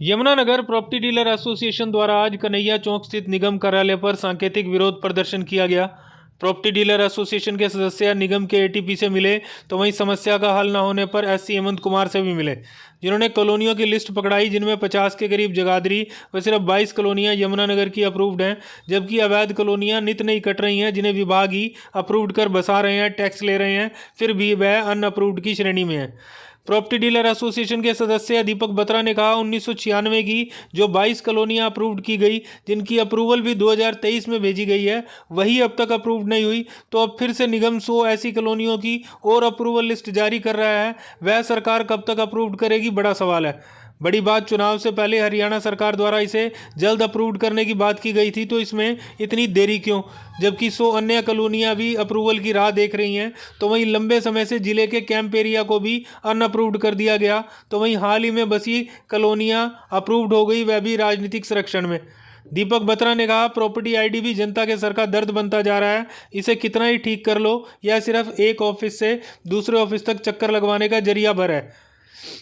Yamunanagar property dealer association द्वारा आज कन्हैया चौक स्थित निगम कार्यालय पर सांकेतिक विरोध प्रदर्शन किया गया। प्रॉपर्टी डीलर एसोसिएशन के सदस्य निगम के एटीपी से मिले तो वहीं समस्या का हल न होने पर एससी हेमंत कुमार से भी मिले, जिन्होंने कॉलोनियों की लिस्ट पकड़ाई जिनमें 50 के करीब जगाधरी व सिर्फ 22 कॉलोनियां यमुनानगर की अप्रूव्ड हैं, जबकि अवैध कॉलोनियां नित नई कट रही हैं जिन्हें विभाग ही अप्रूव्ड कर बसा रहे हैं, टैक्स ले रहे हैं, फिर भी वह अनअप्रूव्ड की श्रेणी में है। प्रॉपर्टी डीलर एसोसिएशन के सदस्य दीपक बत्रा ने कहा 1996 की जो 22 कॉलोनियां अप्रूव्ड की गई, जिनकी अप्रूवल भी 2023 में भेजी गई है, वही अब तक अप्रूव्ड नहीं हुई, तो अब फिर से निगम 100 ऐसी कॉलोनियों की और अप्रूवल लिस्ट जारी कर रहा है। वह सरकार कब तक अप्रूव्ड करेगी, बड़ा सवाल है। बड़ी बात, चुनाव से पहले हरियाणा सरकार द्वारा इसे जल्द अप्रूव्ड करने की बात की गई थी, तो इसमें इतनी देरी क्यों, जबकि 100 अन्य कॉलोनियां भी अप्रूवल की राह देख रही हैं। तो वहीं लंबे समय से जिले के कैंप एरिया को भी अनअप्रूव्ड कर दिया गया, तो वहीं हाल ही में बसी कॉलोनियां अप्रूव्ड हो गई, वह भी राजनीतिक संरक्षण में। दीपक बत्रा ने कहा प्रॉपर्टी आईडी भी जनता के सर का दर्द बनता जा रहा है, इसे कितना ही ठीक कर लो, यह सिर्फ एक ऑफिस से दूसरे ऑफिस तक चक्कर लगवाने का जरिया भर है।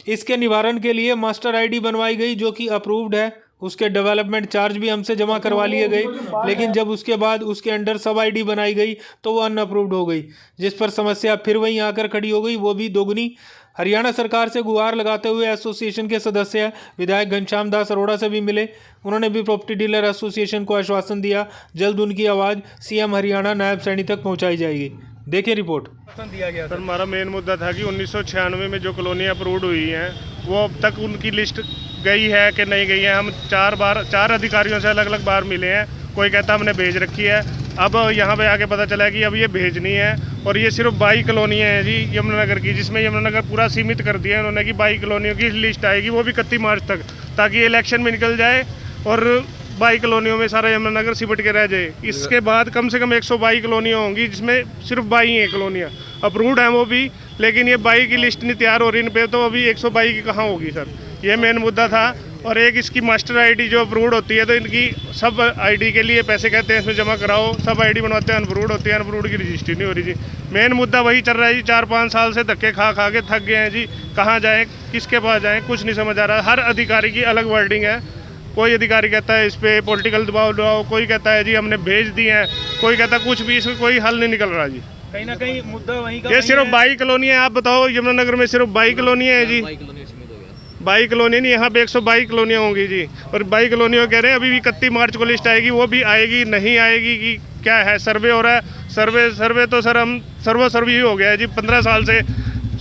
इसके निवारण के लिए मास्टर आईडी बनवाई गई जो कि अप्रूव्ड है, उसके डेवलपमेंट चार्ज भी हमसे जमा करवा लिए गए, लेकिन जब उसके बाद उसके अंडर सब आईडी बनाई गई तो वो अनअप्रूव्ड हो गई, जिस पर समस्या फिर वहीं आकर खड़ी हो गई, वो भी दोगुनी। हरियाणा सरकार से गुहार लगाते हुए एसोसिएशन के सदस्य विधायक घनश्याम दास अरोड़ा से भी मिले। उन्होंने भी प्रॉपर्टी डीलर एसोसिएशन को आश्वासन दिया जल्द उनकी आवाज़ सीएम हरियाणा नायब सैनी तक पहुँचाई जाएगी। देखिए रिपोर्ट। दिया गया सर, हमारा मेन मुद्दा था कि 1996 में जो कॉलोनी अप्रूव्ड हुई हैं वो अब तक उनकी लिस्ट गई है कि नहीं गई है। हम चार अधिकारियों से अलग अलग बार मिले हैं, कोई कहता हमने भेज रखी है, अब यहाँ पे आके पता चला कि अब ये भेजनी है। और ये सिर्फ 22 कॉलोनियाँ हैं जी यमुनानगर की, जिसमें यमुनानगर पूरा सीमित कर दिया है उन्होंने कि 22 कॉलोनियों की लिस्ट आएगी, वो भी 31 मार्च तक, ताकि इलेक्शन में निकल जाए और 22 कॉलोनियों में सारा यमुनानगर सिमट के रह जाए। इसके बाद कम से कम 122 कॉलोनियाँ होंगी, जिसमें सिर्फ 22 हैं कॉलोनियाँ अप्रूव्ड हैं वो भी, लेकिन ये 22 की लिस्ट नहीं तैयार हो रही इन पे, तो अभी 122 की कहाँ होगी सर, ये मेन मुद्दा था। और एक इसकी मास्टर आईडी जो अप्रूव्ड होती है, तो इनकी सब आईडी के लिए पैसे कहते हैं इसमें जमा कराओ, सब आईडी बनवाते हैं, अनअप्रूव्ड होती है, अनअप्रूव्ड की रजिस्ट्री नहीं हो रही जी। मेन मुद्दा वही चल रहा है जी, 4-5 साल से धक्के खा के थक गए हैं जी, कहाँ जाएँ, किसके पास जाएँ, कुछ नहीं समझ आ रहा। हर अधिकारी की अलग वर्डिंग है, कोई अधिकारी कहता है इस पर पॉलिटिकल दबाव डालो, कोई कहता है जी हमने भेज दिए हैं, कोई कहता है कुछ भी, इसमें कोई हल नहीं निकल रहा जी। कहीं ना कहीं मुद्दा वहीं का, ये सिर्फ 22 कॉलोनी है। आप बताओ यमुनानगर में सिर्फ 22 कॉलोनियाँ हैं जी, 22 कॉलोनी नहीं, यहाँ पे 122 कॉलोनियाँ होंगी जी। और 22 कॉलोनियों कह रहे हैं अभी भी 31 मार्च को लिस्ट आएगी, वो भी आएगी नहीं आएगी कि क्या है। सर्वे हो रहा है, सर्वे तो सर हम सर्वे ही हो गया है जी, 15 साल से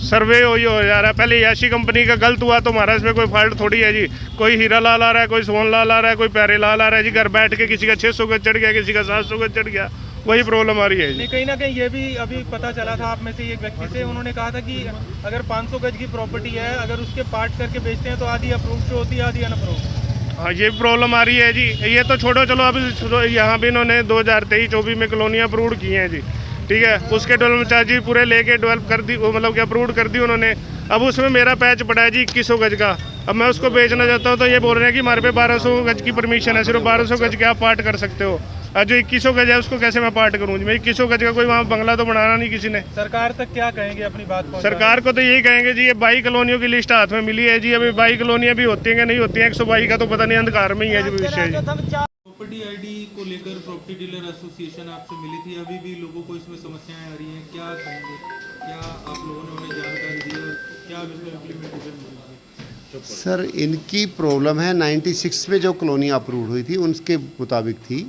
सर्वे हो जा रहा है। पहले याशी कंपनी का गलत हुआ तो हमारा इसमें कोई फॉल्ट थोड़ी है जी, कोई हीरा लाल आ रहा है, कोई सोन लाल आ रहा है, कोई प्यारे लाल आ रहा है जी, घर बैठ के किसी का 600 गज चढ़ गया, किसी का 700 गज चढ़ गया, वही प्रॉब्लम आ रही है जी। कहीं ना कहीं ये भी अभी पता चला था आप में से एक व्यक्ति से, उन्होंने कहा था कि अगर 500 गज की प्रॉपर्टी है, अगर उसके पार्ट करके बेचते हैं तो आधी अप्रूव्ड होती है, आधी अनअप्रूव्ड। हाँ, ये प्रॉब्लम आ रही है जी। ये तो छोड़ो, चलो अभी यहाँ भी इन्होंने 2023-24 में कॉलोनियाँ अप्रूव्ड की हैं जी, ठीक है, उसके डेवलपमेंट चार्ज पूरे लेके डेवलप कर दी, मतलब कि अप्रूव्ड कर दी उन्होंने। अब उसमें मेरा पैच पड़ा है जी 2100 गज का, अब मैं उसको बेचना चाहता हूँ तो ये बोल रहे हैं कि हमारे पे 1200 गज की परमिशन है, सिर्फ 1200 गज के आप पार्ट कर सकते हो। और जो 2100 गज है उसको कैसे मैं पार्ट करूँ जी, मैं 2100 गज का कोई वहाँ बंगला तो बनाना नहीं किसी ने। सरकार तक क्या कहेंगे अपनी बात? सरकार को तो यही कहेंगे जी, ये 22 कॉलोनियों की लिस्ट हाथ में मिली है जी, अभी 22 कॉलोनियाँ भी होती हैं नहीं होती हैं, 122 का तो पता नहीं, अंधकार में ही है जी भविष्य जी। प्रॉपर्टी आईडी को लेकर प्रॉपर्टी डीलर एसोसिएशन आपसे मिली थी, अभी भी लोगों को इसमें समस्याएं आ रही हैं, क्या कहेंगे? क्या आप लोगों ने उन्हें जानकारी दी और क्या अब इसमें इम्प्लीमेंटेशन होगी? सर, इनकी प्रॉब्लम है 96 में जो कॉलोनी अप्रूव हुई थी उनके मुताबिक थी,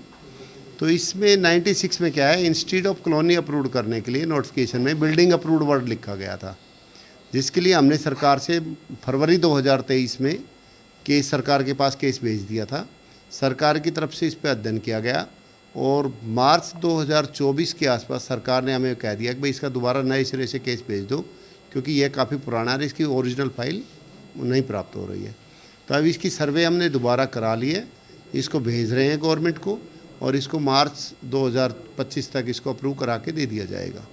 तो इसमें 96 में क्या है, इंस्टीट्यूट ऑफ कॉलोनी अप्रूव करने के लिए नोटिफिकेशन में बिल्डिंग अप्रूव्ड वर्ड लिखा गया था, जिसके लिए हमने सरकार से फरवरी 2023 में सरकार के पास केस भेज दिया था। सरकार की तरफ से इस पर अध्ययन किया गया और मार्च 2024 के आसपास सरकार ने हमें कह दिया कि भाई इसका दोबारा नए सिरे से केस भेज दो, क्योंकि यह काफ़ी पुराना है, इसकी ओरिजिनल फाइल नहीं प्राप्त हो रही है। तो अब इसकी सर्वे हमने दोबारा करा ली है, इसको भेज रहे हैं गवर्नमेंट को, और इसको मार्च 2025 तक इसको अप्रूव करा के दे दिया जाएगा।